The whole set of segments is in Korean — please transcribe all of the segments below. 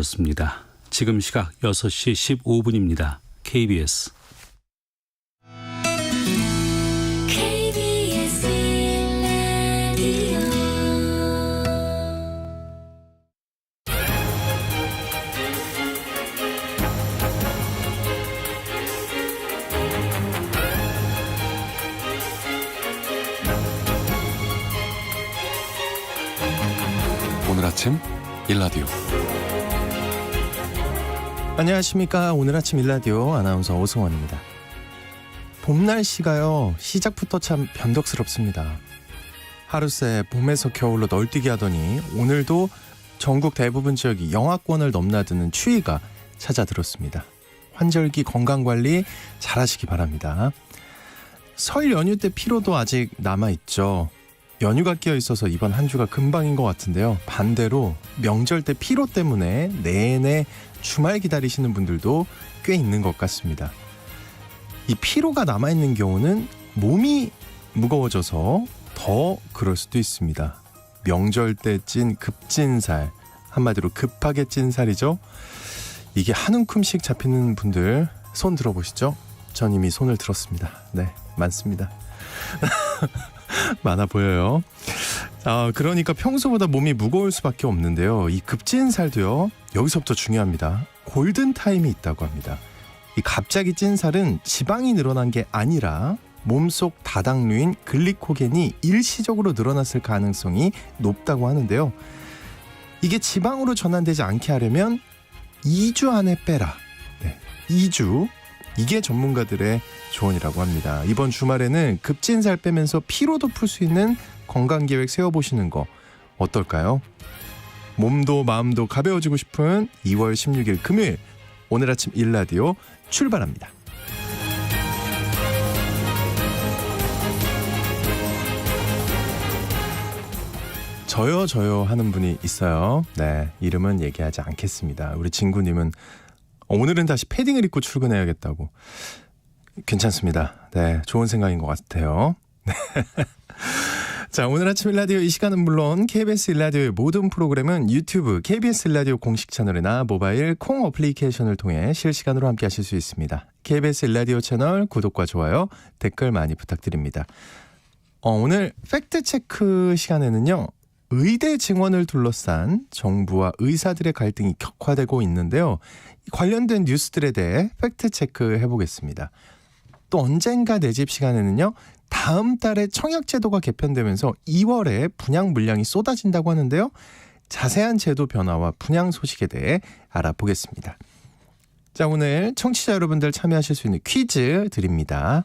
습니다. 지금 시각 6시 15분입니다. KBS 오늘 아침 일라디오. 안녕하십니까. 오늘 아침 일라디오 아나운서 오승원입니다. 봄 날씨가요, 시작부터 참 변덕스럽습니다. 하루새 봄에서 겨울로 널뛰게 하더니 오늘도 전국 대부분 지역이 영하권을 넘나드는 추위가 찾아들었습니다. 환절기 건강관리 잘하시기 바랍니다. 설 연휴 때 피로도 아직 남아있죠. 연휴가 끼어 있어서 이번 한 주가 금방인 것 같은데요. 반대로 명절 때 피로 때문에 내내 주말 기다리시는 분들도 꽤 있는 것 같습니다. 이 피로가 남아있는 경우는 몸이 무거워져서 더 그럴 수도 있습니다. 명절 때 찐 급진살, 한마디로 급하게 찐 살이죠. 이게 한 움큼씩 잡히는 분들 손 들어보시죠. 전 이미 손을 들었습니다. 네, 많습니다. 많아 보여요. 그러니까 평소보다 몸이 무거울 수밖에 없는데요. 이 급진살도요, 여기서부터 중요합니다. 골든타임이 있다고 합니다. 이 갑자기 찐 살은 지방이 늘어난 게 아니라 몸속 다당류인 글리코겐이 일시적으로 늘어났을 가능성이 높다고 하는데요. 이게 지방으로 전환되지 않게 하려면 2주 안에 빼라. 네, 2주. 이게 전문가들의 조언이라고 합니다. 이번 주말에는 급진살 빼면서 피로도 풀 수 있는 건강계획 세워보시는 거 어떨까요? 몸도 마음도 가벼워지고 싶은 2월 16일 금요일, 오늘 아침 일라디오 출발합니다. 저요 하는 분이 있어요. 네, 이름은 얘기하지 않겠습니다. 우리 친구님은 오늘은 다시 패딩을 입고 출근해야겠다고. 괜찮습니다. 네, 좋은 생각인 것 같아요. 자, 오늘 아침 일라디오 이 시간은 물론 KBS 일라디오의 모든 프로그램은 유튜브 KBS 일라디오 공식 채널이나 모바일 콩 어플리케이션을 통해 실시간으로 함께 하실 수 있습니다. KBS 일라디오 채널 구독과 좋아요, 댓글 많이 부탁드립니다. 오늘 팩트체크 시간에는요, 의대 증원을 둘러싼 정부와 의사들의 갈등이 격화되고 있는데요. 관련된 뉴스들에 대해 팩트체크 해보겠습니다. 또 언젠가 내 집 시간에는요, 다음 달에 청약제도가 개편되면서 2월에 분양 물량이 쏟아진다고 하는데요. 자세한 제도 변화와 분양 소식에 대해 알아보겠습니다. 자, 오늘 청취자 여러분들 참여하실 수 있는 퀴즈 드립니다.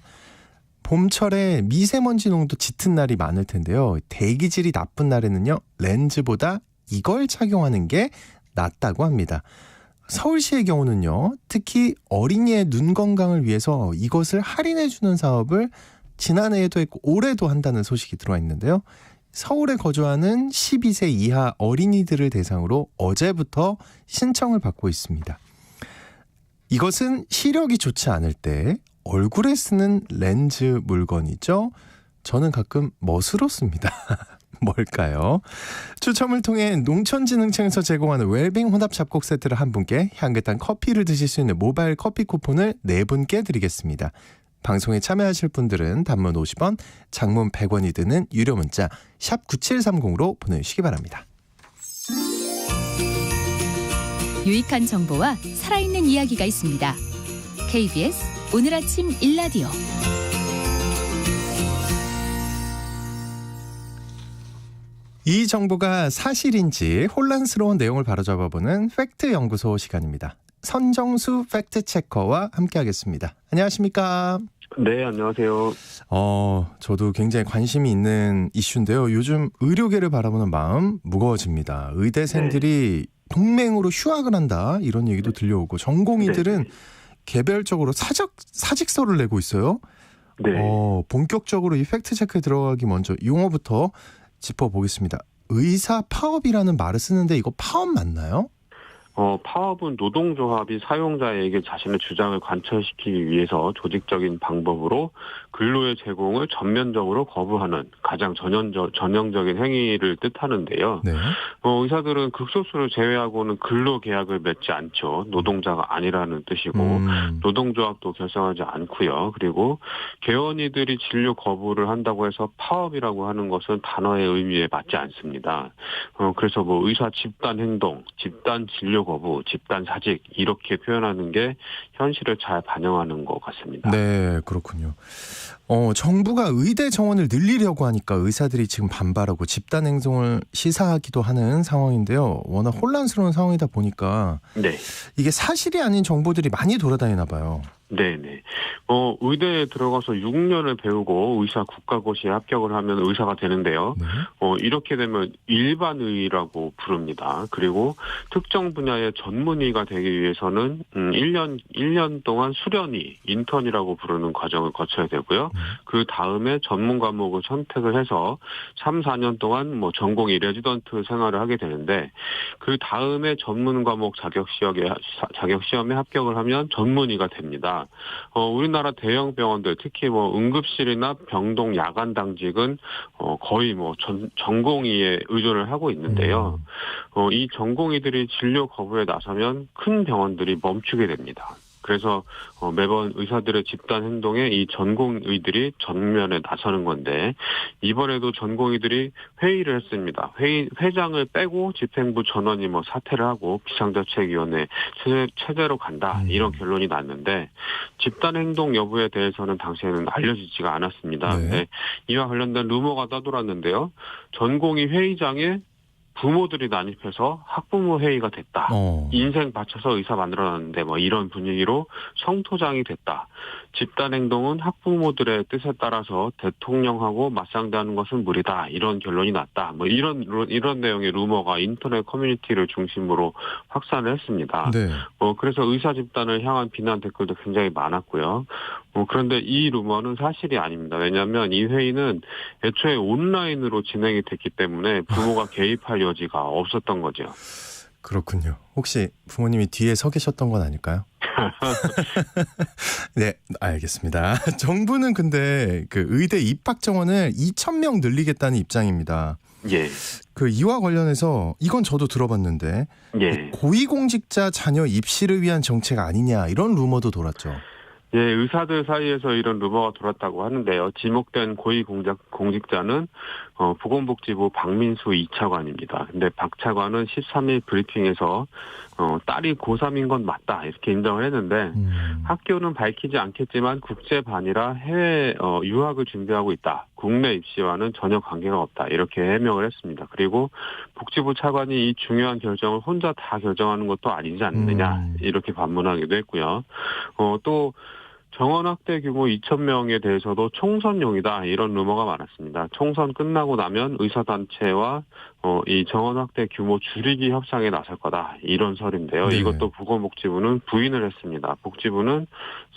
봄철에 미세먼지 농도 짙은 날이 많을 텐데요. 대기질이 나쁜 날에는요, 렌즈보다 이걸 착용하는 게 낫다고 합니다. 서울시의 경우는요, 특히 어린이의 눈 건강을 위해서 이것을 할인해주는 사업을 지난해에도 했고 올해도 한다는 소식이 들어와 있는데요. 서울에 거주하는 12세 이하 어린이들을 대상으로 어제부터 신청을 받고 있습니다. 이것은 시력이 좋지 않을 때 얼굴에 쓰는 렌즈 물건이죠. 저는 가끔 멋스럽습니다. 뭘까요? 추첨을 통해 농촌진흥청에서 제공하는 웰빙 혼합 잡곡 세트를 한 분께, 향긋한 커피를 드실 수 있는 모바일 커피 쿠폰을 4분께 드리겠습니다. 방송에 참여하실 분들은 단문 50원, 장문 100원이 드는 유료 문자 샵 9730으로 보내주시기 바랍니다. 유익한 정보와 살아있는 이야기가 있습니다. KBS 오늘 아침 일라디오. 이 정보가 사실인지 혼란스러운 내용을 바로잡아보는 팩트연구소 시간입니다. 선정수 팩트체커와 함께하겠습니다. 안녕하십니까? 네, 안녕하세요. 저도 굉장히 관심이 있는 이슈인데요. 요즘 의료계를 바라보는 마음 무거워집니다. 의대생들이 동맹으로 휴학을 한다, 이런 얘기도 들려오고, 전공의들은 개별적으로 사직서를 내고 있어요. 네. 본격적으로 이 팩트체크에 들어가기 먼저 용어부터 짚어보겠습니다. 의사 파업이라는 말을 쓰는데 이거 파업 맞나요? 파업은 노동조합이 사용자에게 자신의 주장을 관철시키기 위해서 조직적인 방법으로 근로의 제공을 전면적으로 거부하는 가장 전형적인 행위를 뜻하는데요. 네. 의사들은 극소수를 제외하고는 근로계약을 맺지 않죠. 노동자가 아니라는 뜻이고 노동조합도 결성하지 않고요. 그리고 개원이들이 진료 거부를 한다고 해서 파업이라고 하는 것은 단어의 의미에 맞지 않습니다. 그래서 의사 집단 행동, 집단 진료 거부, 집단 사직 이렇게 표현하는 게 현실을 잘 반영하는 것 같습니다. 네, 그렇군요. 정부가 의대 정원을 늘리려고 하니까 의사들이 지금 반발하고 집단 행동을 시사하기도 하는 상황인데요. 워낙 혼란스러운 상황이다 보니까 네. 이게 사실이 아닌 정보들이 많이 돌아다니나 봐요. 네네. 의대에 들어가서 6년을 배우고 의사 국가고시에 합격을 하면 의사가 되는데요. 네. 이렇게 되면 일반의라고 부릅니다. 그리고 특정 분야의 전문의가 되기 위해서는 1년 동안 수련의, 인턴이라고 부르는 과정을 거쳐야 되고요. 그 다음에 전문 과목을 선택을 해서 3, 4년 동안 전공의 레지던트 생활을 하게 되는데 그 다음에 전문 과목 자격 시험에 합격을 하면 전문의가 됩니다. 우리나라 대형 병원들 특히 응급실이나 병동 야간 당직은 거의 전공의에 의존을 하고 있는데요. 이 전공의들이 진료 거부에 나서면 큰 병원들이 멈추게 됩니다. 그래서 매번 의사들의 집단 행동에 이 전공의들이 전면에 나서는 건데 이번에도 전공의들이 회의를 했습니다. 회장을 빼고 집행부 전원이 사퇴를 하고 비상대책위원회 체제로 간다 이런 결론이 났는데 집단 행동 여부에 대해서는 당시에는 알려지지가 않았습니다. 네. 네, 이와 관련된 루머가 떠돌았는데요. 전공의 회의장에 부모들이 난입해서 학부모 회의가 됐다. 인생 바쳐서 의사 만들어놨는데 이런 분위기로 성토장이 됐다. 집단 행동은 학부모들의 뜻에 따라서 대통령하고 맞상대하는 것은 무리다. 이런 결론이 났다. 이런 내용의 루머가 인터넷 커뮤니티를 중심으로 확산을 했습니다. 네. 그래서 의사 집단을 향한 비난 댓글도 굉장히 많았고요. 그런데 이 루머는 사실이 아닙니다. 왜냐하면 이 회의는 애초에 온라인으로 진행이 됐기 때문에 부모가 개입할 여지가 없었던 거죠. 그렇군요. 혹시 부모님이 뒤에 서 계셨던 건 아닐까요? 네, 알겠습니다. 정부는 근데 그 의대 입학 정원을 2,000명 늘리겠다는 입장입니다. 예. 이와 관련해서 이건 저도 들어봤는데 예. 고위공직자 자녀 입시를 위한 정책 아니냐 이런 루머도 돌았죠. 예, 의사들 사이에서 이런 루머가 돌았다고 하는데요. 지목된 고위공직자는 보건복지부 박민수 2차관입니다. 근데 박 차관은 13일 브리핑에서 딸이 고3인 건 맞다 이렇게 인정을 했는데 학교는 밝히지 않겠지만 국제반이라 해외 유학을 준비하고 있다. 국내 입시와는 전혀 관계가 없다. 이렇게 해명을 했습니다. 그리고 복지부 차관이 이 중요한 결정을 혼자 다 결정하는 것도 아니지 않느냐 이렇게 반문하기도 했고요. 또 정원 확대 규모 2,000명에 대해서도 총선용이다 이런 루머가 많았습니다. 총선 끝나고 나면 의사단체와 이 정원 확대 규모 줄이기 협상에 나설 거다 이런 설인데요. 네. 이것도 보건복지부는 부인을 했습니다. 복지부는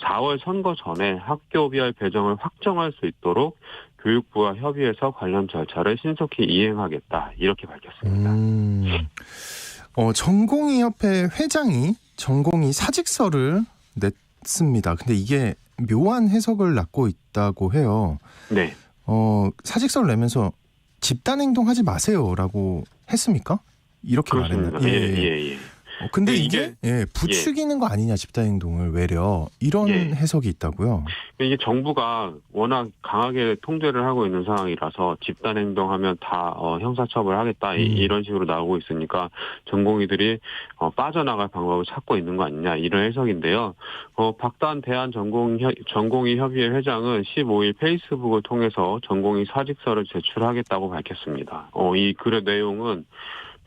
4월 선거 전에 학교별 배정을 확정할 수 있도록 교육부와 협의해서 관련 절차를 신속히 이행하겠다 이렇게 밝혔습니다. 전공의협회 회장이 전공의 사직서를 냈습니다. 근데 이게 묘한 해석을 낳고 있다고 해요. 네. 사직서를 내면서 집단 행동하지 마세요라고 했습니까? 이렇게 그렇습니다. 말했나? 예. 근데 네, 이게 부추기는 거 아니냐 집단 행동을 외려 이런 해석이 있다고요. 이게 정부가 워낙 강하게 통제를 하고 있는 상황이라서 집단 행동하면 다 형사처벌하겠다 이런 식으로 나오고 있으니까 전공의들이 빠져나갈 방법을 찾고 있는 거 아니냐 이런 해석인데요. 박단 대한전공의 협의회 회장은 15일 페이스북을 통해서 전공의 사직서를 제출하겠다고 밝혔습니다. 이 글의 내용은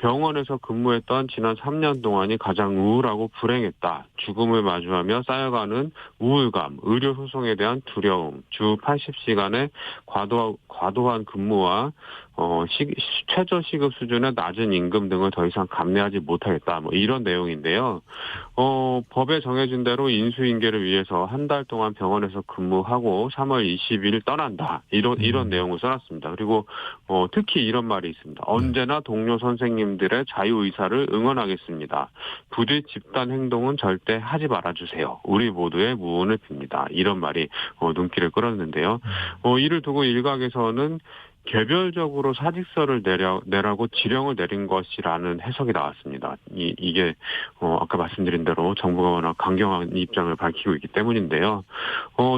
병원에서 근무했던 지난 3년 동안이 가장 우울하고 불행했다. 죽음을 마주하며 쌓여가는 우울감, 의료 소송에 대한 두려움, 주 80시간의 과도한 근무와 최저 시급 수준의 낮은 임금 등을 더 이상 감내하지 못하겠다. 이런 내용인데요. 법에 정해진 대로 인수인계를 위해서 한 달 동안 병원에서 근무하고 3월 20일 떠난다. 이런 내용을 써놨습니다. 그리고 특히 이런 말이 있습니다. 언제나 동료 선생님들의 자유의사를 응원하겠습니다. 부디 집단 행동은 절대 하지 말아주세요. 우리 모두의 무언을 빕니다. 이런 말이 눈길을 끌었는데요. 이를 두고 일각에서는 개별적으로 사직서를 내라고 지령을 내린 것이라는 해석이 나왔습니다. 이게 아까 말씀드린 대로 정부가 워낙 강경한 입장을 밝히고 있기 때문인데요.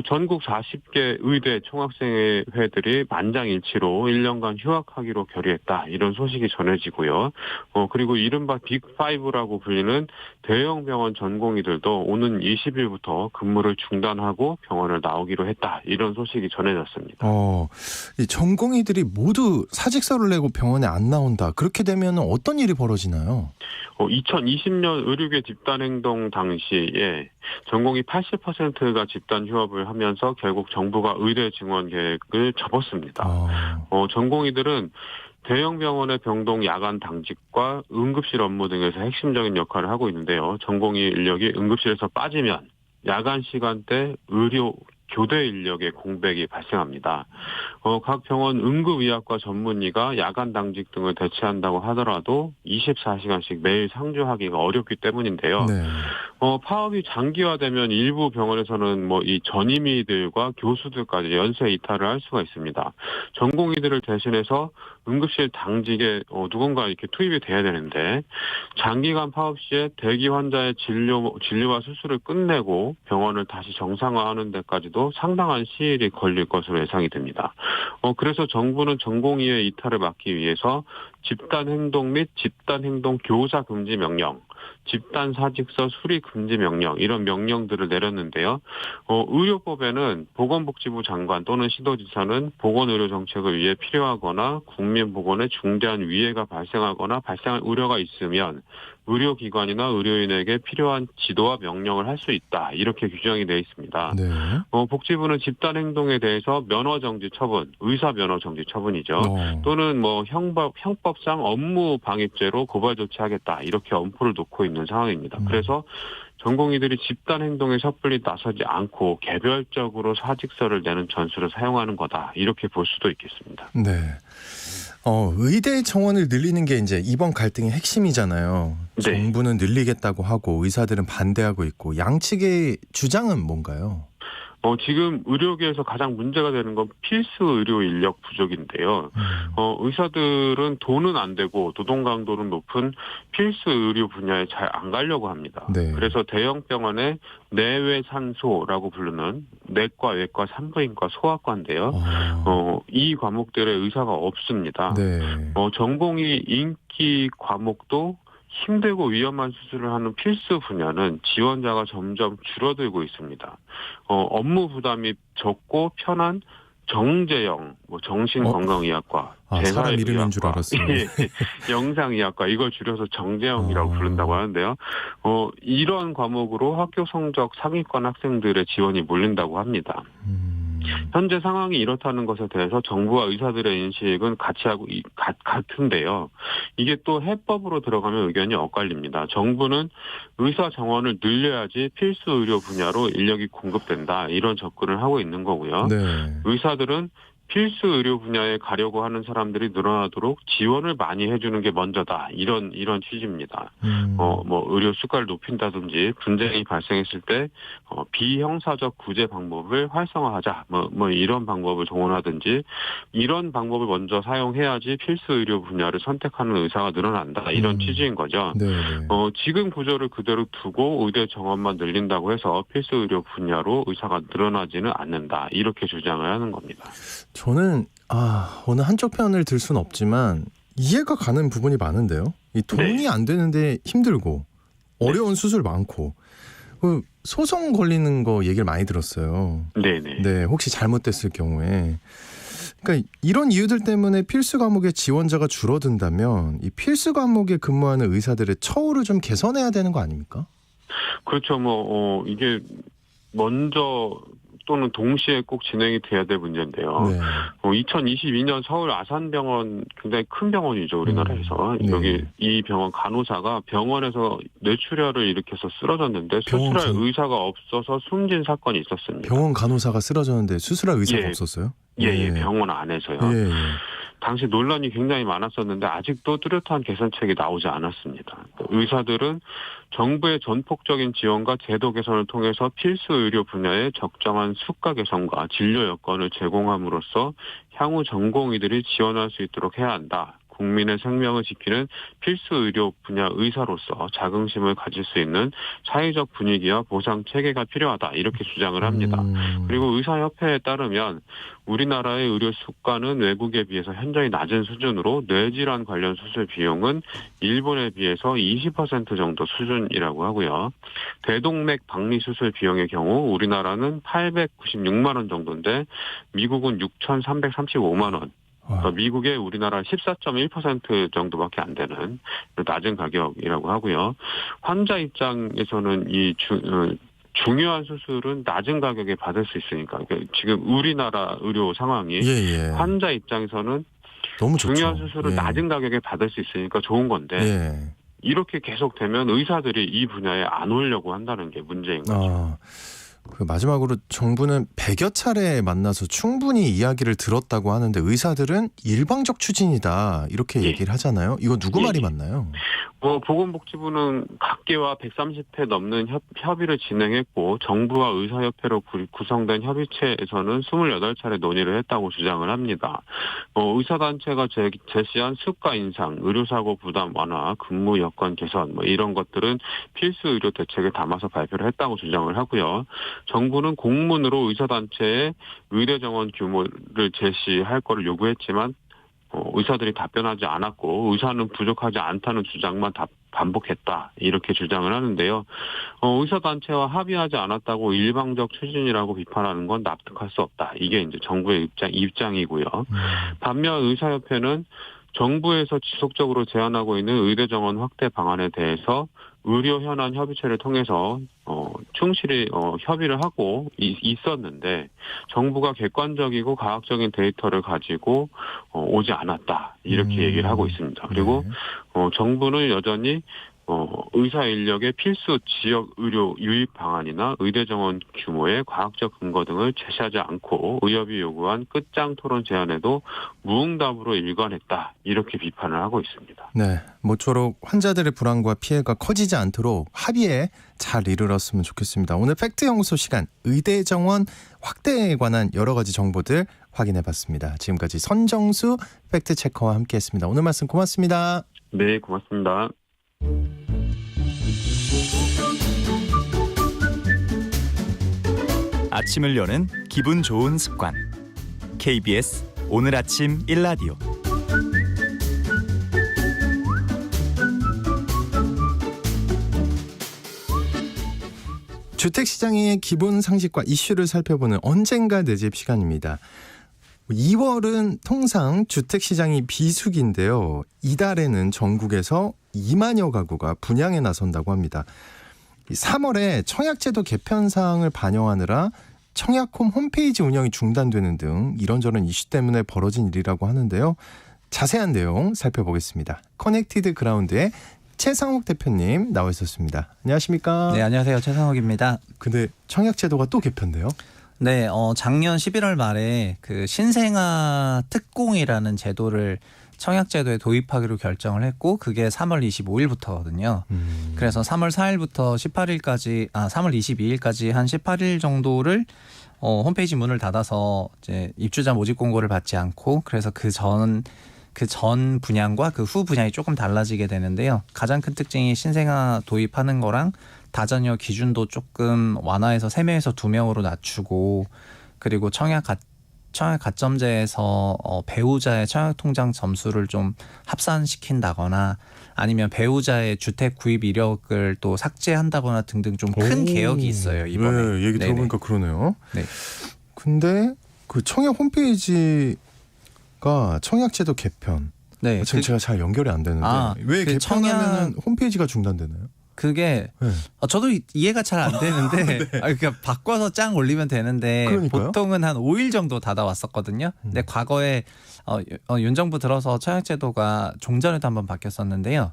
전국 40개 의대 총학생회들이 만장일치로 1년간 휴학하기로 결의했다. 이런 소식이 전해지고요. 그리고 이른바 빅5라고 불리는 대형 병원 전공의들도 오는 20일부터 근무를 중단하고 병원을 나오기로 했다. 이런 소식이 전해졌습니다. 이 전공의들이 모두 사직서를 내고 병원에 안 나온다. 그렇게 되면 어떤 일이 벌어지나요? 2020년 의료계 집단행동 당시에 전공의 80%가 집단 휴업을 하면서 결국 정부가 의대 증원 계획을 접었습니다. 전공의들은 대형 병원의 병동 야간 당직과 응급실 업무 등에서 핵심적인 역할을 하고 있는데요. 전공의 인력이 응급실에서 빠지면 야간 시간대 의료 교대 인력의 공백이 발생합니다. 각 병원 응급의학과 전문의가 야간 당직 등을 대체한다고 하더라도 24시간씩 매일 상주하기가 어렵기 때문인데요. 네. 파업이 장기화되면 일부 병원에서는 이 전임의들과 교수들까지 연쇄 이탈을 할 수가 있습니다. 전공의들을 대신해서 응급실 당직에 누군가 이렇게 투입이 돼야 되는데 장기간 파업 시에 대기 환자의 진료와 수술을 끝내고 병원을 다시 정상화하는 데까지도 상당한 시일이 걸릴 것으로 예상이 됩니다. 그래서 정부는 전공의의 이탈을 막기 위해서 집단행동 및 집단행동 교사 금지 명령, 집단사직서 수리 금지 명령 이런 명령들을 내렸는데요. 의료법에는 보건복지부 장관 또는 시도지사는 보건의료 정책을 위해 필요하거나 국민보건에 중대한 위해가 발생하거나 발생할 우려가 있으면 의료기관이나 의료인에게 필요한 지도와 명령을 할 수 있다. 이렇게 규정이 되어 있습니다. 네. 복지부는 집단행동에 대해서 면허정지 처분, 의사 면허정지 처분이죠. 또는 형법상 업무 방해죄로 고발 조치하겠다. 이렇게 엄포를 놓고 있는 상황입니다. 그래서 전공의들이 집단 행동에 섣불리 나서지 않고 개별적으로 사직서를 내는 전술을 사용하는 거다. 이렇게 볼 수도 있겠습니다. 네. 의대 정원을 늘리는 게 이제 이번 갈등의 핵심이잖아요. 네. 정부는 늘리겠다고 하고 의사들은 반대하고 있고 양측의 주장은 뭔가요? 지금 의료계에서 가장 문제가 되는 건 필수 의료 인력 부족인데요. 의사들은 돈은 안 되고 노동 강도는 높은 필수 의료 분야에 잘 안 가려고 합니다. 네. 그래서 대형 병원의 내외산소라고 부르는 내과, 외과, 산부인과, 소아과인데요. 이 과목들의 의사가 없습니다. 네. 전공의 인기 과목도 힘들고 위험한 수술을 하는 필수 분야는 지원자가 점점 줄어들고 있습니다. 업무 부담이 적고 편한 정재영, 정신건강의학과, 사람 이름인 줄 알았어요. 영상의학과 이걸 줄여서 정재영이라고 부른다고 하는데요. 이런 과목으로 학교 성적 상위권 학생들의 지원이 몰린다고 합니다. 현재 상황이 이렇다는 것에 대해서 정부와 의사들의 인식은 같은데요. 이게 또 해법으로 들어가면 의견이 엇갈립니다. 정부는 의사 정원을 늘려야지 필수 의료 분야로 인력이 공급된다. 이런 접근을 하고 있는 거고요. 네. 의사들은 필수 의료 분야에 가려고 하는 사람들이 늘어나도록 지원을 많이 해주는 게 먼저다. 이런 취지입니다. 의료 수가를 높인다든지 분쟁이 발생했을 때 비형사적 구제 방법을 활성화하자. 이런 방법을 동원하든지 이런 방법을 먼저 사용해야지 필수 의료 분야를 선택하는 의사가 늘어난다. 이런 취지인 거죠. 네. 지금 구조를 그대로 두고 의대 정원만 늘린다고 해서 필수 의료 분야로 의사가 늘어나지는 않는다. 이렇게 주장을 하는 겁니다. 저는 어느 한쪽 편을 들 수는 없지만 이해가 가는 부분이 많은데요. 이 돈이 안 되는데 힘들고 어려운 수술 많고 소송 걸리는 거 얘기를 많이 들었어요. 네네. 네, 혹시 잘못됐을 경우에. 그러니까 이런 이유들 때문에 필수 과목의 지원자가 줄어든다면 이 필수 과목에 근무하는 의사들의 처우를 좀 개선해야 되는 거 아닙니까? 그렇죠. 이게 먼저 또는 동시에 꼭 진행이 돼야 될 문제인데요. 네. 2022년 서울 아산병원 굉장히 큰 병원이죠, 우리나라에서. 네. 여기 이 병원 간호사가 병원에서 뇌출혈을 일으켜서 쓰러졌는데 수술할 의사가 없어서 숨진 사건이 있었습니다. 병원 간호사가 쓰러졌는데 수술할 의사가 예. 없었어요? 예, 병원 안에서요. 예. 당시 논란이 굉장히 많았었는데 아직도 뚜렷한 개선책이 나오지 않았습니다. 의사들은 정부의 전폭적인 지원과 제도 개선을 통해서 필수 의료 분야의 적정한 수가 개선과 진료 여건을 제공함으로써 향후 전공의들이 지원할 수 있도록 해야 한다. 국민의 생명을 지키는 필수 의료 분야 의사로서 자긍심을 가질 수 있는 사회적 분위기와 보상 체계가 필요하다. 이렇게 주장을 합니다. 그리고 의사협회에 따르면 우리나라의 의료 수가는 외국에 비해서 현저히 낮은 수준으로 뇌질환 관련 수술 비용은 일본에 비해서 20% 정도 수준이라고 하고요. 대동맥 박리 수술 비용의 경우 우리나라는 896만 원 정도인데 미국은 6,335만 원. 그러니까 미국의 우리나라 14.1% 정도밖에 안 되는 낮은 가격이라고 하고요. 환자 입장에서는 이 중요한 수술은 낮은 가격에 받을 수 있으니까 그러니까 지금 우리나라 의료 상황이 환자 입장에서는 너무 중요한 좋죠. 수술을 낮은 가격에 받을 수 있으니까 좋은 건데 이렇게 계속되면 의사들이 이 분야에 안 오려고 한다는 게 문제인 거죠. 그 마지막으로 정부는 100여 차례 만나서 충분히 이야기를 들었다고 하는데 의사들은 일방적 추진이다 이렇게 얘기를 하잖아요. 이거 누구 말이 맞나요? 보건복지부는 각계와 130회 넘는 협의를 진행했고 정부와 의사협회로 구성된 협의체에서는 28차례 논의를 했다고 주장을 합니다. 의사단체가 제시한 수가 인상, 의료사고 부담 완화, 근무 여건 개선 이런 것들은 필수 의료 대책에 담아서 발표를 했다고 주장을 하고요. 정부는 공문으로 의사단체에 의대 정원 규모를 제시할 거를 요구했지만 의사들이 답변하지 않았고 의사는 부족하지 않다는 주장만 반복했다 이렇게 주장을 하는데요. 의사단체와 합의하지 않았다고 일방적 추진이라고 비판하는 건 납득할 수 없다. 이게 이제 정부의 입장이고요. 반면 의사협회는 정부에서 지속적으로 제안하고 있는 의대 정원 확대 방안에 대해서 의료 현안 협의체를 통해서 충실히 협의를 하고 있었는데 정부가 객관적이고 과학적인 데이터를 가지고 오지 않았다 이렇게 얘기를 하고 있습니다. 그리고 정부는 여전히 의사 인력의 필수 지역 의료 유입 방안이나 의대 정원 규모의 과학적 근거 등을 제시하지 않고 의협이 요구한 끝장 토론 제안에도 무응답으로 일관했다 이렇게 비판을 하고 있습니다. 네, 모쪼록 환자들의 불안과 피해가 커지지 않도록 합의에 잘 이르렀으면 좋겠습니다. 오늘 팩트연구소 시간 의대 정원 확대에 관한 여러 가지 정보들 확인해봤습니다. 지금까지 선정수 팩트체커와 함께했습니다. 오늘 말씀 고맙습니다. 네, 고맙습니다. 아침을 여는 기분 좋은 습관 KBS 오늘 아침 1라디오 주택시장의 기본 상식과 이슈를 살펴보는 언젠가 내 집 시간입니다. 2월은 통상 주택시장이 비수기인데요. 이달에는 전국에서 2만여 가구가 분양에 나선다고 합니다. 3월에 청약제도 개편 사항을 반영하느라 청약홈 홈페이지 운영이 중단되는 등 이런저런 이슈 때문에 벌어진 일이라고 하는데요. 자세한 내용 살펴보겠습니다. 커넥티드 그라운드의 최상욱 대표님 나와 있었습니다. 안녕하십니까? 네, 안녕하세요. 최상욱입니다. 근데 청약제도가 또 개편돼요? 네, 작년 11월 말에 그 신생아 특공이라는 제도를 청약제도에 도입하기로 결정을 했고 그게 3월 25일부터거든요. 그래서 3월 4일부터 3월 22일까지 한 18일 정도를 홈페이지 문을 닫아서 이제 입주자 모집 공고를 받지 않고 그래서 그 전 분양과 그 후 분양이 조금 달라지게 되는데요. 가장 큰 특징이 신생아 도입하는 거랑 다자녀 기준도 조금 완화해서 3명에서 2명으로 낮추고 그리고 청약 가점제에서 배우자의 청약 통장 점수를 좀 합산시킨다거나 아니면 배우자의 주택 구입 이력을 또 삭제한다거나 등등 좀 큰 개혁이 있어요 이번에. 네, 얘기 들어보니까 그러네요. 네. 근데 그 청약 홈페이지가 청약제도 개편. 네, 지금 제가 잘 연결이 안 되는데 왜 그 개편하면 홈페이지가 중단되나요? 그게 네. 저도 이해가 잘 안 되는데 그러니까 바꿔서 짱 올리면 되는데 그러니까요. 보통은 한 5일 정도 닫아왔었거든요. 근데 과거에 윤 정부 들어서 청약제도가 종전에도 한번 바뀌었었는데요.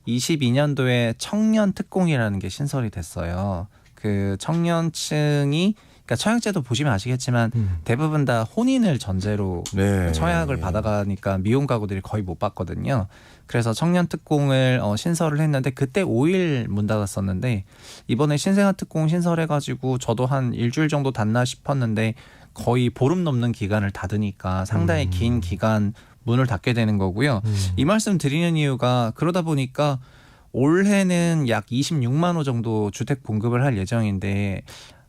22년도에 청년 특공이라는 게 신설이 됐어요. 그 청년층이 그러니까 청약제도 보시면 아시겠지만 대부분 다 혼인을 전제로 네. 청약을 받아가니까 미혼 가구들이 거의 못 받거든요. 그래서 청년 특공을 신설을 했는데 그때 5일 문 닫았었는데 이번에 신생아 특공 신설해가지고 저도 한 일주일 정도 닫나 싶었는데 거의 보름 넘는 기간을 닫으니까 상당히 긴 기간 문을 닫게 되는 거고요. 이 말씀 드리는 이유가 그러다 보니까 올해는 약 26만 호 정도 주택 공급을 할 예정인데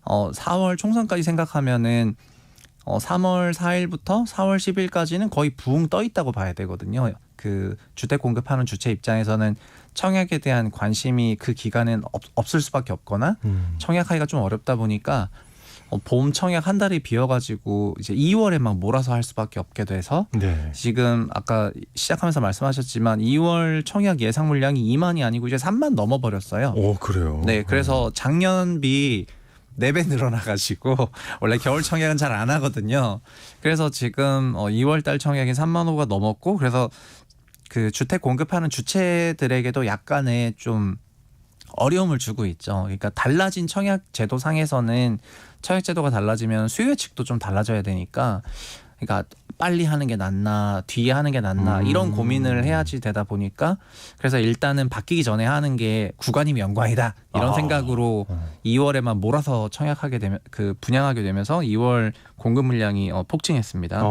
4월 총선까지 생각하면은 3월 4일부터 4월 10일까지는 거의 붕 떠 있다고 봐야 되거든요. 그 주택 공급하는 주체 입장에서는 청약에 대한 관심이 그 기간엔 없을 수밖에 없거나 청약하기가 좀 어렵다 보니까 봄 청약 한 달이 비어가지고 이제 2월에 막 몰아서 할 수밖에 없게 돼서 네. 지금 아까 시작하면서 말씀하셨지만 2월 청약 예상 물량이 2만이 아니고 이제 3만 넘어버렸어요. 오, 그래요. 네, 그래서 작년비 4배 늘어나가지고 원래 겨울 청약은 잘 안 하거든요. 그래서 지금 2월 달 청약이 3만 호가 넘었고 그래서 그 주택 공급하는 주체들에게도 약간의 좀 어려움을 주고 있죠. 그러니까 달라진 청약 제도상에서는 청약 제도가 달라지면 수요 예측도 좀 달라져야 되니까 그러니까 빨리 하는 게 낫나 뒤에 하는 게 낫나 이런 고민을 해야지 되다 보니까 그래서 일단은 바뀌기 전에 하는 게 구간이면 영광이다 이런 생각으로 2월에만 몰아서 청약하게 되면 그 분양하게 되면서 2월 공급 물량이 폭증했습니다.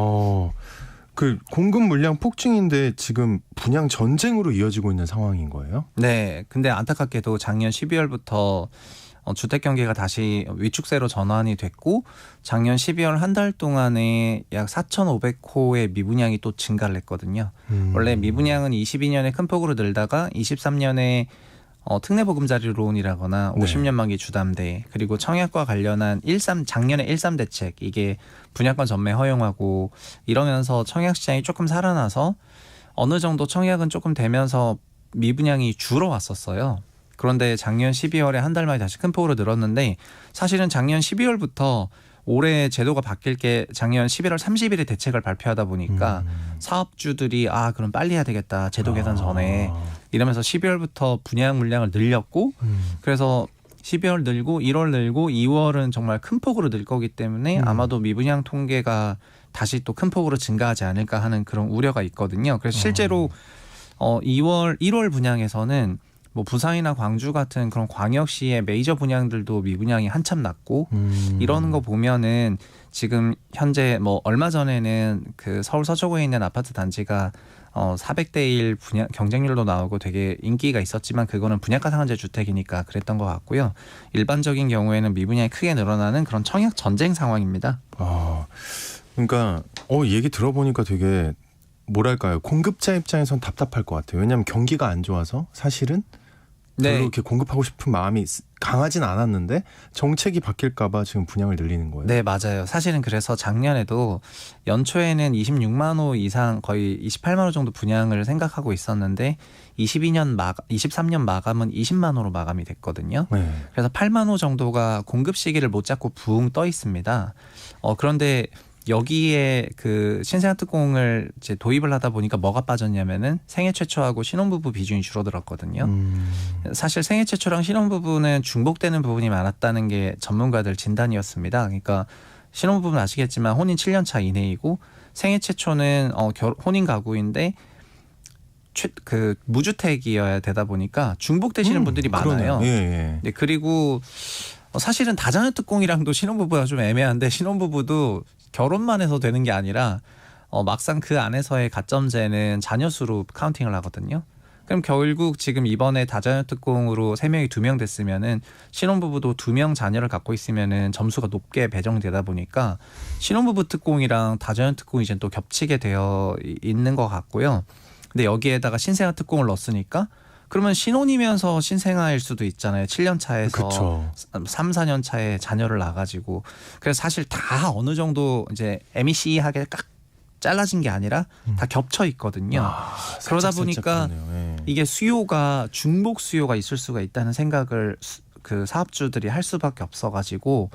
그 공급 물량 폭증인데 지금 분양 전쟁으로 이어지고 있는 상황인 거예요? 네, 근데 안타깝게도 작년 12월부터 주택 경기가 다시 위축세로 전환이 됐고 작년 12월 한 달 동안에 약 4,500호의 미분양이 또 증가를 했거든요. 원래 미분양은 22년에 큰 폭으로 늘다가 23년에 특례보금자리론이라거나 50년 만기 주담대 그리고 청약과 관련한 작년에 13 대책 이게 분양권 전매 허용하고 이러면서 청약 시장이 조금 살아나서 어느 정도 청약은 조금 되면서 미분양이 줄어왔었어요. 그런데 작년 12월에 한 달 만에 다시 큰 폭으로 늘었는데 사실은 작년 12월부터 올해 제도가 바뀔 게 작년 11월 30일에 대책을 발표하다 보니까 사업주들이 그럼 빨리 해야 되겠다. 제도 개선 전에 이러면서 12월부터 분양 물량을 늘렸고 그래서 12월 늘고 1월 늘고 2월은 정말 큰 폭으로 늘 거기 때문에 아마도 미분양 통계가 다시 또 큰 폭으로 증가하지 않을까 하는 그런 우려가 있거든요. 그래서 실제로 1월 분양에서는 뭐 부산이나 광주 같은 그런 광역시의 메이저 분양들도 미분양이 한참 났고 이러는 거 보면은 지금 현재 뭐 얼마 전에는 그 서울 서초구에 있는 아파트 단지가 400대 1 분양 경쟁률도 나오고 되게 인기가 있었지만 그거는 분양가 상한제 주택이니까 그랬던 것 같고요. 일반적인 경우에는 미분양이 크게 늘어나는 그런 청약 전쟁 상황입니다. 그러니까 얘기 들어보니까 되게 뭐랄까요, 공급자 입장에선 답답할 것 같아요. 왜냐하면 경기가 안 좋아서 사실은 별로 이렇게 공급하고 싶은 마음이 강하진 않았는데 정책이 바뀔까봐 지금 분양을 늘리는 거예요. 네, 맞아요. 사실은 그래서 작년에도 연초에는 26만 호 이상 거의 28만 호 정도 분양을 생각하고 있었는데 23년 마감은 20만 호로 마감이 됐거든요. 네. 그래서 8만 호 정도가 공급 시기를 못 잡고 붕 떠 있습니다. 그런데 여기에 그 신생아 특공을 이제 도입을 하다 보니까 뭐가 빠졌냐면은 생애 최초하고 신혼부부 비중이 줄어들었거든요. 사실 생애 최초랑 신혼부부는 중복되는 부분이 많았다는 게 전문가들 진단이었습니다. 그러니까 신혼부부는 아시겠지만 혼인 7년 차 이내이고 생애 최초는 혼인 가구인데 그 무주택이어야 되다 보니까 중복되시는 분들이 많아요. 예. 네, 그리고 사실은 다자녀 특공이랑도 신혼부부가 좀 애매한데 신혼부부도 결혼만 해서 되는 게 아니라 막상 그 안에서의 가점제는 자녀 수로 카운팅을 하거든요. 그럼 결국 지금 이번에 다자녀 특공으로 3명이 2명 됐으면은 신혼부부도 2명 자녀를 갖고 있으면은 점수가 높게 배정되다 보니까 신혼부부 특공이랑 다자녀 특공이 이제 또 겹치게 되어 있는 것 같고요. 근데 여기에다가 신생아 특공을 넣었으니까 그러면 신혼이면서 신생아일 수도 있잖아요. 7년 차에서 그쵸. 3, 4년 차에 자녀를 낳아가지고 그래서 사실 다 어느 정도 이제 MEC하게 딱 잘라진 게 아니라 다 겹쳐 있거든요. 그러다 보니까 이게 수요가 중복 수요가 있을 수가 있다는 생각을 그 사업주들이 할 수밖에 없어가지고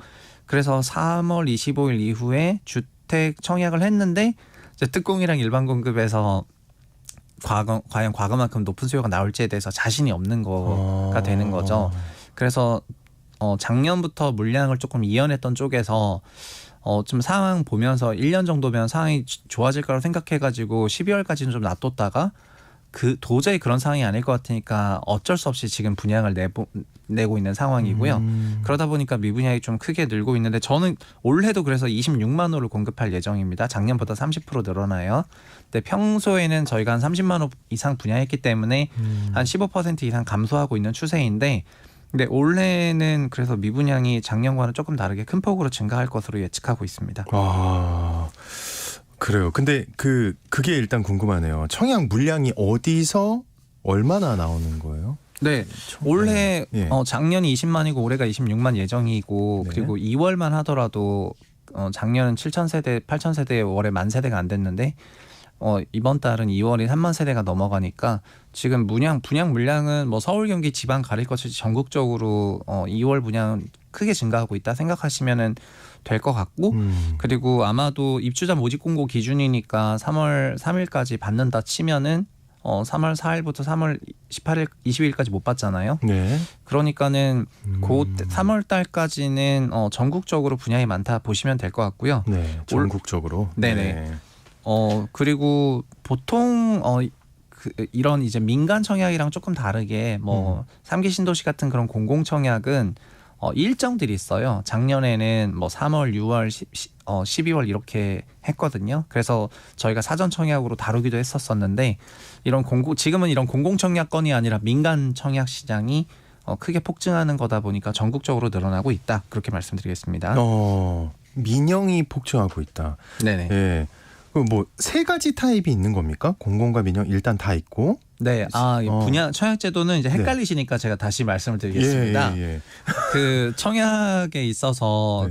그래서 3월 25일 이후에 주택 청약을 했는데 이제 특공이랑 일반 공급에서 과연 과거만큼 높은 수요가 나올지에 대해서 자신이 없는 거가 되는 거죠. 그래서 작년부터 물량을 조금 이연했던 쪽에서 좀 상황 보면서 1년 정도면 상황이 좋아질 거라고 생각해가지고 12월까지는 좀 놔뒀다가 도저히 그런 상황이 아닐 것 같으니까 어쩔 수 없이 지금 분양을 내고 있는 상황이고요. 그러다 보니까 미분양이 좀 크게 늘고 있는데 저는 올해도 그래서 26만 호를 공급할 예정입니다. 작년보다 30% 늘어나요. 근데 평소에는 저희가 한 30만 호 이상 분양했기 때문에 한 15% 이상 감소하고 있는 추세인데 근데 올해는 그래서 미분양이 작년과는 조금 다르게 큰 폭으로 증가할 것으로 예측하고 있습니다. 그래요. 근데 그게 일단 궁금하네요. 청약 물량이 어디서 얼마나 나오는 거예요? 네, 올해 작년이 20만이고 올해가 26만 예정이고 그리고 2월만 하더라도 작년은 7,000세대, 8,000세대 월에 10,000세대가 안 됐는데 이번 달은 2월이 3만 세대가 넘어가니까 지금 분양 물량은 뭐 서울, 경기, 지방 가릴 것 없이 전국적으로 2월 분양은 크게 증가하고 있다 생각하시면은 될 것 같고 그리고 아마도 입주자 모집 공고 기준이니까 3월 3일까지 받는다 치면은 3월 4일부터 3월 18일, 20일까지 못 받잖아요. 네. 그러니까는 곧 3월 달까지는 전국적으로 분양이 많다 보시면 될 것 같고요. 네, 전국적으로. 네네. 그리고 보통 이런 이제 민간 청약이랑 조금 다르게 뭐 3기 신도시 같은 그런 공공 청약은 일정들이 있어요. 작년에는 뭐 3월, 6월, 12월 이렇게 했거든요. 그래서 저희가 사전 청약으로 다루기도 했었었는데 지금은 이런 공공 청약건이 아니라 민간 청약 시장이 크게 폭증하는 거다 보니까 전국적으로 늘어나고 있다. 그렇게 말씀드리겠습니다. 민영이 폭증하고 있다. 네네. 네. 뭐 세 가지 타입이 있는 겁니까? 공공과 민영 일단 다 있고. 네, 분양 청약 제도는 이제 헷갈리시니까 제가 다시 말씀을 드리겠습니다. 그 청약에 있어서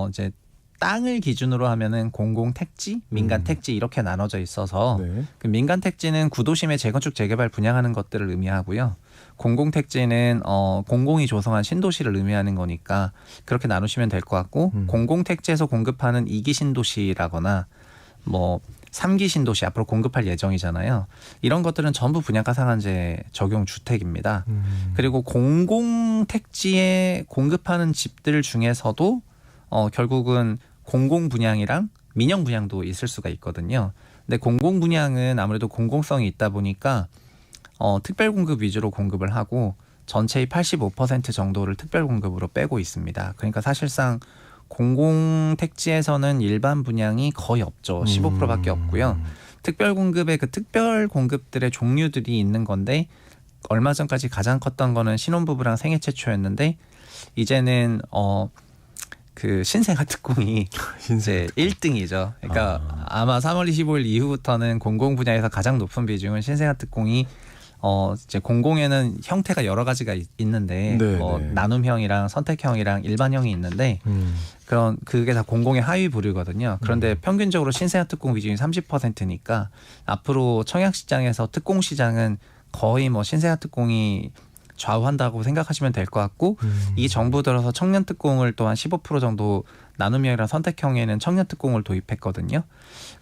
이제 땅을 기준으로 하면은 공공 택지, 민간 택지 이렇게 나눠져 있어서 그 민간 택지는 구도심의 재건축 재개발 분양하는 것들을 의미하고요. 공공 택지는 공공이 조성한 신도시를 의미하는 거니까 그렇게 나누시면 될 것 같고 공공 택지에서 공급하는 2기 신도시라거나 뭐 3기 신도시 앞으로 공급할 예정이잖아요. 이런 것들은 전부 분양가 상한제 적용 주택입니다. 그리고 공공 택지에 공급하는 집들 중에서도 결국은 공공 분양이랑 민영 분양도 있을 수가 있거든요. 근데 공공 분양은 아무래도 공공성이 있다 보니까 특별 공급 위주로 공급을 하고 전체의 85% 정도를 특별 공급으로 빼고 있습니다. 그러니까 사실상 공공 택지에서는 일반 분양이 거의 없죠. 15%밖에 없고요. 특별 공급의 그 특별 공급들의 종류들이 있는 건데 얼마 전까지 가장 컸던 거는 신혼부부랑 생애 최초였는데 이제는 그 신생아 특공이 이제 1등이죠. 그러니까 아마 3월 25일 이후부터는 공공 분야에서 가장 높은 비중은 신생아 특공이 이제 공공에는 형태가 여러 가지가 있는데 뭐 나눔형이랑 선택형이랑 일반형이 있는데 그게 다 공공의 하위 부류거든요. 그런데 평균적으로 신생아 특공 비중이 30%니까 앞으로 청약 시장에서 특공 시장은 거의 뭐 신생아 특공이 좌우한다고 생각하시면 될 것 같고 이 정부 들어서 청년 특공을 또한 15% 정도 나눔형이랑 선택형에는 청년 특공을 도입했거든요.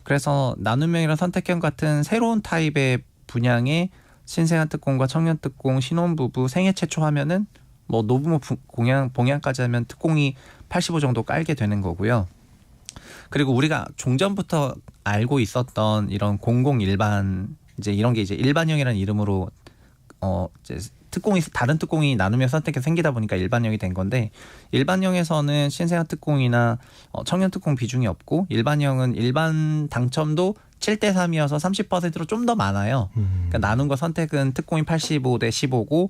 그래서 나눔형이랑 선택형 같은 새로운 타입의 분양에 신생아 특공과 청년 특공, 신혼부부, 생애 최초 하면은 뭐 노부모 봉양까지 하면 특공이 85 정도 깔게 되는 거고요. 그리고 우리가 종전부터 알고 있었던 이런 공공 일반 이제 이런 게 이제 일반형이라는 이름으로 이제 다른 특공이 나누며 선택해서 생기다 보니까 일반형이 된 건데 일반형에서는 신생아 특공이나 청년 특공 비중이 없고 일반형은 일반 당첨도 7대3이어서 30%로 좀 더 많아요. 그러니까 나눔과 선택은 특공이 85대 15고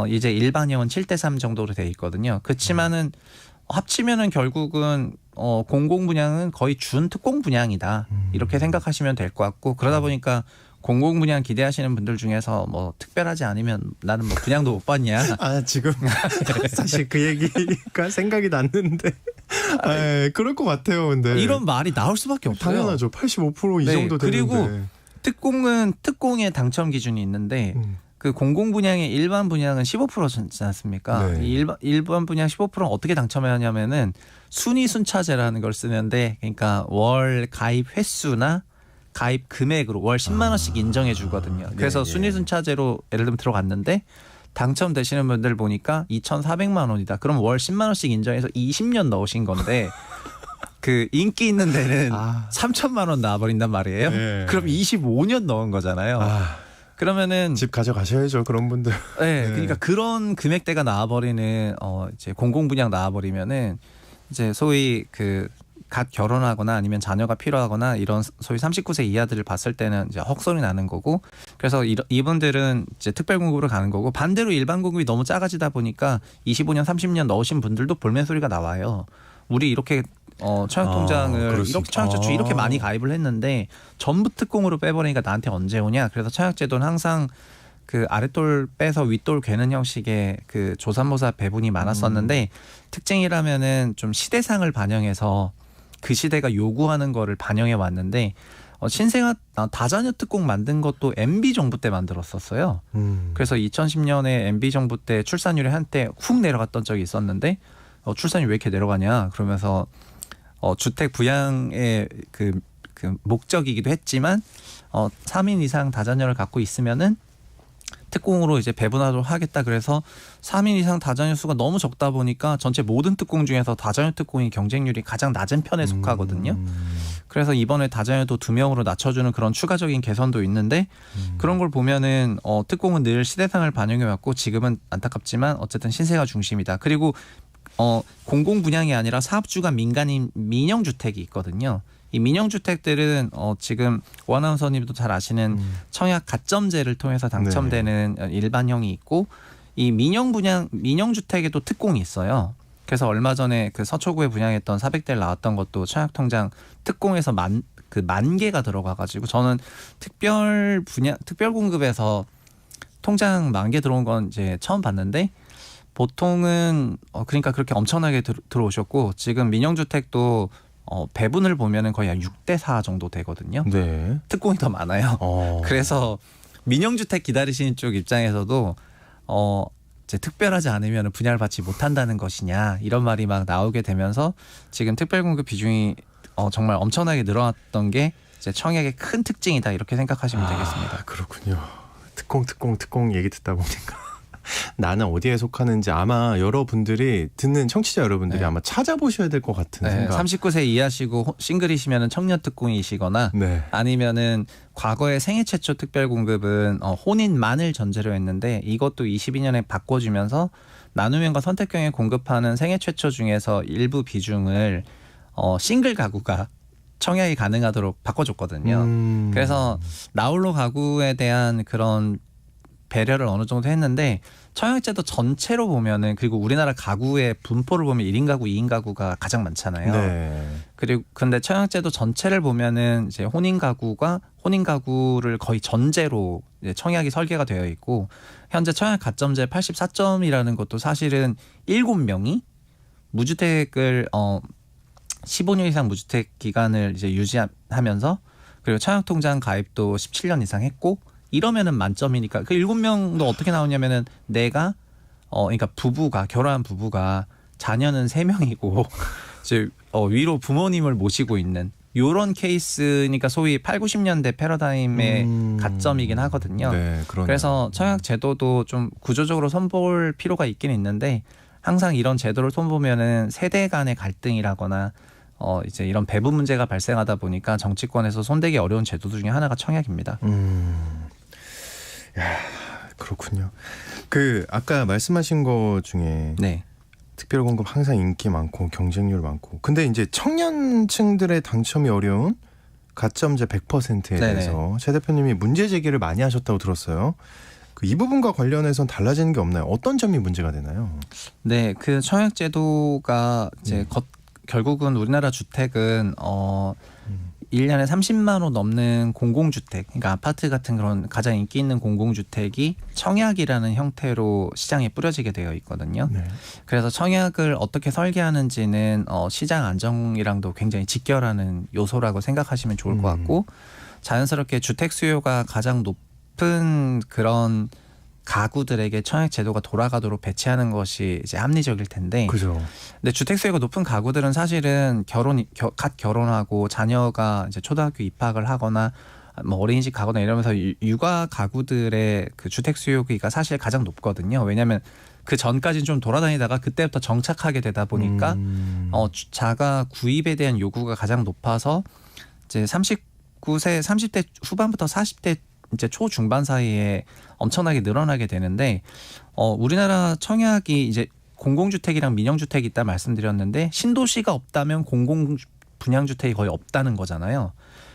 이제 일반형은 7대3 정도로 돼 있거든요. 그렇지만은 합치면은 결국은 공공 분양은 거의 준 특공 분양이다. 이렇게 생각하시면 될 것 같고 그러다 보니까 공공 분양 기대하시는 분들 중에서 뭐 특별하지 않으면 나는 뭐 분양도 못 받냐. 지금 사실 그 얘기가 생각이 났는데 그럴 것 같아요. 근데 이런 말이 나올 수밖에 없어요. 당연하죠. 85%이 네, 정도 되는데. 그리고 특공은 특공의 당첨 기준이 있는데 그 공공 분양의 일반 분양은 15%지 않습니까? 네. 이 일반 분양 15%는 어떻게 당첨하냐면은 순위 순차제라는 걸 쓰는데, 그러니까 월 가입 횟수나 가입 금액으로 월 10만 원씩 인정해 주거든요. 그래서 네, 순위 순차제로 예를 들면 들어갔는데 당첨되시는 분들 보니까 2,400만 원이다. 그럼 월 10만 원씩 인정해서 20년 넣으신 건데 그 인기 있는 데는 3천만 원 나와버린단 말이에요. 네. 그럼 25년 넣은 거잖아요. 그러면은 집 가져가셔야죠, 그런 분들. 네, 그러니까 그런 금액대가 나와버리는 이제 공공 분양 나와버리면은 이제 소위 그 갓 결혼하거나 아니면 자녀가 필요하거나 이런 소위 39세 이하들을 봤을 때는 이제 헉소리 나는 거고, 그래서 이분들은 이제 특별 공급으로 가는 거고, 반대로 일반 공급이 너무 작아지다 보니까 25년 30년 넣으신 분들도 볼멘 소리가 나와요. 우리 이렇게 청약통장을 이렇게 청약저축 이렇게 많이 가입을 했는데 전부 특공으로 빼버리니까 나한테 언제 오냐. 그래서 청약제도는 항상 그 아랫돌 빼서 윗돌 괴는 형식의 그 조삼모사 배분이 많았었는데 특징이라면은 좀 시대상을 반영해서 그 시대가 요구하는 거를 반영해 왔는데 신생아 다자녀 특공 만든 것도 MB 정부 때 만들었었어요. 그래서 2010년에 MB 정부 때 출산율이 한때 훅 내려갔던 적이 있었는데 출산율이 왜 이렇게 내려가냐 그러면서 주택 부양의 그 목적이기도 했지만 3인 이상 다자녀를 갖고 있으면은 특공으로 이제 배분하도록 하겠다. 그래서 3인 이상 다자녀 수가 너무 적다 보니까 전체 모든 특공 중에서 다자녀 특공이 경쟁률이 가장 낮은 편에 속하거든요. 그래서 이번에 다자녀도 2명으로 낮춰주는 그런 추가적인 개선도 있는데 그런 걸 보면은 특공은 늘 시대상을 반영해 왔고 지금은 안타깝지만 어쨌든 신생아 중심이다. 그리고 공공 분양이 아니라 사업주가 민간인 민영주택이 있거든요. 이 민영주택들은 지금 오아나운서님도 잘 아시는 청약 가점제를 통해서 당첨되는 일반형이 있고, 이 민영주택에도 특공이 있어요. 그래서 얼마 전에 그 서초구에 분양했던 400대를 나왔던 것도 청약통장 특공에서 만 개가 들어가가지고 저는 특별 공급에서 통장 10,000개 들어온 건 이제 처음 봤는데, 보통은 그러니까 그렇게 엄청나게 들어오셨고 지금 민영주택도 배분을 보면은 거의 한 6대4 정도 되거든요. 네. 특공이 더 많아요. 그래서 민영주택 기다리시는 쪽 입장에서도 이제 특별하지 않으면 분양을 받지 못한다는 것이냐 이런 말이 막 나오게 되면서 지금 특별공급 비중이 정말 엄청나게 늘어났던 게 이제 청약의 큰 특징이다 이렇게 생각하시면 되겠습니다. 그렇군요. 특공 얘기 듣다 보니까 나는 어디에 속하는지 아마 여러분들이 듣는 청취자 여러분들이 네. 아마 찾아보셔야 될 것 같은 생각. 39세 이하시고 싱글이시면 청년 특공이시거나 네. 아니면은 과거에 생애 최초 특별 공급은 혼인만을 전제로 했는데 이것도 22년에 바꿔주면서 나누면과 선택형에 공급하는 생애 최초 중에서 일부 비중을 싱글 가구가 청약이 가능하도록 바꿔줬거든요. 그래서 나홀로 가구에 대한 그런 배려를 어느 정도 했는데 청약제도 전체로 보면은, 그리고 우리나라 가구의 분포를 보면 1인 가구, 2인 가구가 가장 많잖아요. 네. 그리고 근데 청약제도 전체를 보면은 이제 혼인 가구를 거의 전제로 이제 청약이 설계가 되어 있고, 현재 청약 가점제 84점이라는 것도 사실은 7명이 무주택을 15년 이상 무주택 기간을 이제 유지하면서, 그리고 청약통장 가입도 17년 이상 했고, 이러면은 만점이니까 그 7명도 어떻게 나오냐면은 내가 그러니까 결혼한 부부가 자녀는 3명이고 이제 위로 부모님을 모시고 있는 요런 케이스니까 소위 8, 90년대 패러다임의 가점이긴 하거든요. 네, 그래서 청약 제도도 좀 구조적으로 손볼 필요가 있긴 있는데, 항상 이런 제도를 손보면은 세대 간의 갈등이라거나 이제 이런 배분 문제가 발생하다 보니까 정치권에서 손대기 어려운 제도 중에 하나가 청약입니다. 야, 그렇군요. 아까 말씀하신 것 중에 네. 특별공급 항상 인기 많고 경쟁률 많고, 근데 이제 청년층들의 당첨이 어려운 가점제 100%에 대해서 최 대표님이 문제 제기를 많이 하셨다고 들었어요. 이 부분과 관련해서는 달라지는 게 없나요? 어떤 점이 문제가 되나요? 네, 그 청약제도가 이제 결국은 우리나라 주택은 1년에 30만 원 넘는 공공주택, 그러니까 아파트 같은 그런 가장 인기 있는 공공주택이 청약이라는 형태로 시장에 뿌려지게 되어 있거든요. 네. 그래서 청약을 어떻게 설계하는지는 시장 안정이랑도 굉장히 직결하는 요소라고 생각하시면 좋을 것 같고, 자연스럽게 주택 수요가 가장 높은 그런 가구들에게 청약 제도가 돌아가도록 배치하는 것이 이제 합리적일 텐데, 그죠. 근데 주택 수요가 높은 가구들은 사실은 갓 결혼하고 자녀가 이제 초등학교 입학을 하거나 뭐 어린이집 가거나 이러면서 육아 가구들의 그 주택 수요가 사실 가장 높거든요. 왜냐하면 그 전까지는 좀 돌아다니다가 그때부터 정착하게 되다 보니까 자가 구입에 대한 요구가 가장 높아서 이제 30대 후반부터 40대 이제 초중반 사이에 엄청나게 늘어나게 되는데, 우리나라 청약이 이제 공공주택이랑 민영주택이 있다 말씀드렸는데, 신도시가 없다면 공공 분양주택이 거의 없다는 거잖아요.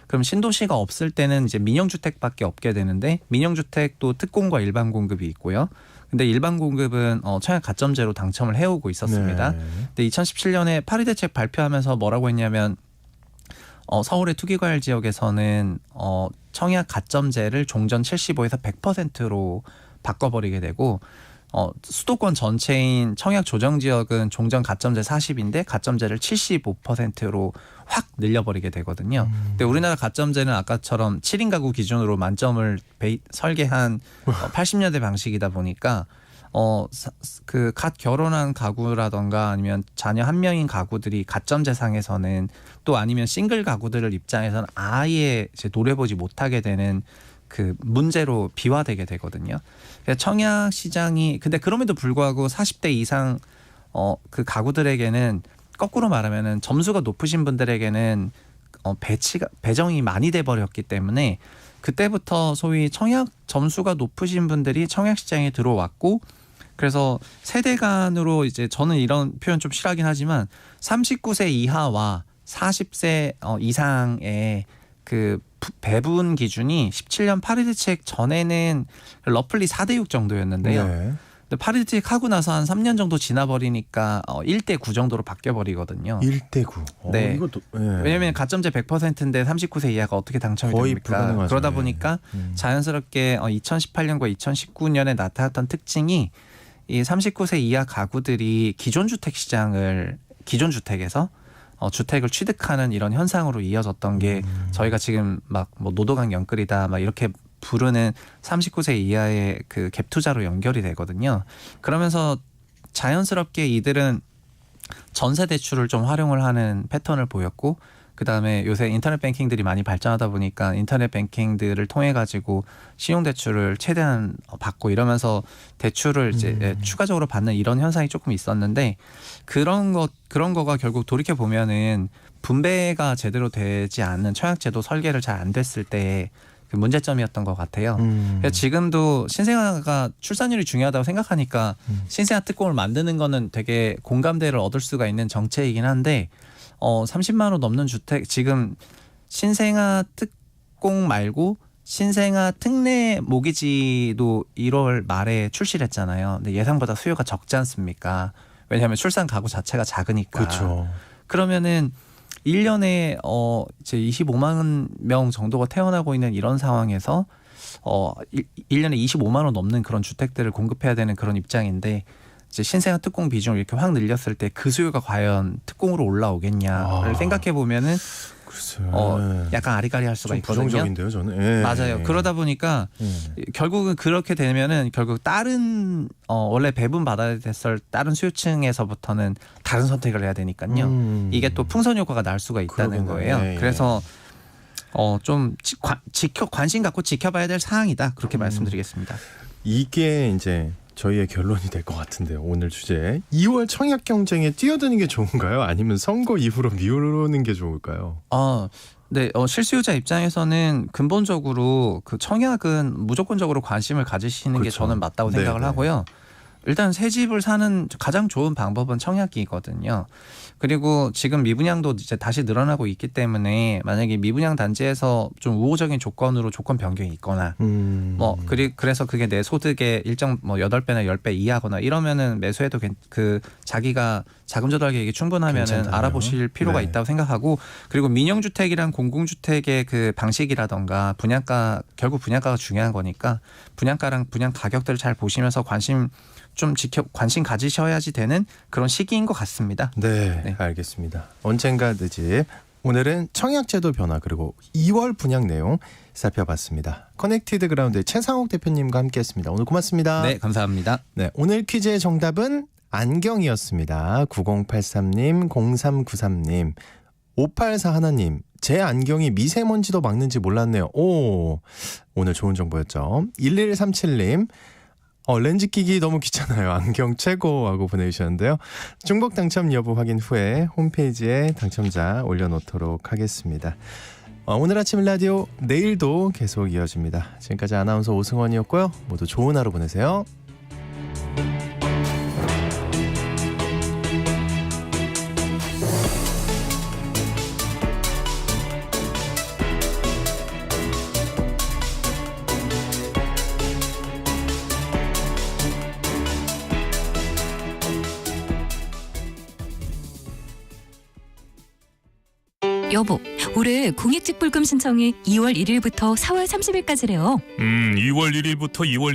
그럼 신도시가 없을 때는 이제 민영주택밖에 없게 되는데, 민영주택도 특공과 일반 공급이 있고요. 근데 일반 공급은 청약 가점제로 당첨을 해오고 있었습니다. 네. 근데 2017년에 파리대책 발표하면서 뭐라고 했냐면, 서울의 투기과열 지역에서는 청약 가점제를 종전 75에서 100%로 바꿔버리게 되고, 수도권 전체인 청약 조정 지역은 종전 가점제 40인데 가점제를 75%로 확 늘려버리게 되거든요. 근데 우리나라 가점제는 아까처럼 7인 가구 기준으로 만점을 설계한 80년대 방식이다 보니까 그 갓 결혼한 가구라던가 아니면 자녀 한 명인 가구들이 가점제상에서는, 또 아니면 싱글 가구들을 입장에서는 아예 이제 노려보지 못하게 되는 그 문제로 비화되게 되거든요. 그래서 청약 시장이, 근데 그럼에도 불구하고 40대 이상 그 가구들에게는 거꾸로 말하면은 점수가 높으신 분들에게는 배정이 많이 돼 버렸기 때문에, 그때부터 소위 청약 점수가 높으신 분들이 청약 시장에 들어왔고, 그래서 세대 간으로 이제 저는 이런 표현 좀 싫어하긴 하지만 39세 이하와 40세 이상의 그 배분 기준이 17년 파리대책 전에는 러플리 4대6 정도였는데요. 네. 근데 파리대책 하고 나서 한 3년 정도 지나버리니까 1대9 정도로 바뀌어버리거든요. 1대9. 네. 이것도, 네. 왜냐하면 가점제 100%인데 39세 이하가 어떻게 당첨이 거의 됩니까? 불가능하죠. 그러다 네. 보니까 자연스럽게 2018년과 2019년에 나타났던 특징이, 이 39세 이하 가구들이 기존 주택 시장을, 기존 주택에서 주택을 취득하는 이런 현상으로 이어졌던 게 저희가 지금 막 뭐 노도강 영끌이다 막 이렇게 부르는 39세 이하의 그 갭 투자로 연결이 되거든요. 그러면서 자연스럽게 이들은 전세 대출을 좀 활용을 하는 패턴을 보였고, 그다음에 요새 인터넷 뱅킹들이 많이 발전하다 보니까 인터넷 뱅킹들을 통해 가지고 신용 대출을 최대한 받고 이러면서 대출을 이제 추가적으로 받는 이런 현상이 조금 있었는데, 그런 거가 결국 돌이켜 보면은 분배가 제대로 되지 않는 청약제도 설계를 잘 안 됐을 때 그 문제점이었던 것 같아요. 그래서 지금도 신생아가 출산율이 중요하다고 생각하니까 신생아 특공을 만드는 거는 되게 공감대를 얻을 수가 있는 정책이긴 한데, 30만 원 넘는 주택, 지금 신생아 특공 말고 신생아 특례 모기지도 1월 말에 출시를 했잖아요. 근데 예상보다 수요가 적지 않습니까? 왜냐하면 출산 가구 자체가 작으니까. 그렇죠. 그러면은 1년에 이제 25만 명 정도가 태어나고 있는 이런 상황에서 1년에 25만 원 넘는 그런 주택들을 공급해야 되는 그런 입장인데, 이제 신생아 특공 비중을 이렇게 확 늘렸을 때 그 수요가 과연 특공으로 올라오겠냐를 생각해 보면은 약간 아리까리할 수가 좀 있거든요. 부정적인데요, 저는. 예. 맞아요. 그러다 보니까 결국은 그렇게 되면은 결국 다른 원래 배분 받아야 됐을 다른 수요층에서부터는 다른 선택을 해야 되니까요. 이게 또 풍선 효과가 날 수가 있다는 그러겠네요. 거예요. 예. 그래서 좀 관심 갖고 지켜봐야 될 사항이다, 그렇게 말씀드리겠습니다. 이게 이제 저희의 결론이 될 것 같은데요. 오늘 주제. 2월 청약 경쟁에 뛰어드는 게 좋은가요? 아니면 선거 이후로 미루는 게 좋을까요? 네, 실수요자 입장에서는 근본적으로 그 청약은 무조건적으로 관심을 가지시는 게 그렇죠. 저는 맞다고 생각을 네네. 하고요. 일단 새 집을 사는 가장 좋은 방법은 청약이거든요. 그리고 지금 미분양도 이제 다시 늘어나고 있기 때문에 만약에 미분양 단지에서 좀 우호적인 조건으로 조건 변경이 있거나 그래서 그게 내 소득의 일정 8배나 10배 이하거나 이러면은 매수해도 그 자기가 자금 조달 계획이 충분하면은 괜찮다네요. 알아보실 필요가 네. 있다고 생각하고, 그리고 민영주택이랑 공공주택의 그 방식이라던가 분양가, 결국 분양가가 중요한 거니까 분양가랑 분양 가격들을 잘 보시면서 관심 가지셔야지 되는 그런 시기인 것 같습니다. 네, 알겠습니다. 언젠가 내 집. 오늘은 청약제도 변화 그리고 2월 분양 내용 살펴봤습니다. 커넥티드 그라운드의 최상욱 대표님과 함께했습니다. 오늘 고맙습니다. 네, 감사합니다. 네, 오늘 퀴즈의 정답은 안경이었습니다. 9083님, 0393님, 584 하나님. 제 안경이 미세먼지도 막는지 몰랐네요. 오늘 좋은 정보였죠. 1137님. 렌즈 끼기 너무 귀찮아요. 안경 최고하고 보내주셨는데요. 중복 당첨 여부 확인 후에 홈페이지에 당첨자 올려놓도록 하겠습니다. 오늘 아침 라디오 내일도 계속 이어집니다. 지금까지 아나운서 오승원이었고요. 모두 좋은 하루 보내세요. 여보, 올해 공익직불금 신청이 2월 1일부터 4월 30일까지래요. 2월 1일부터 2월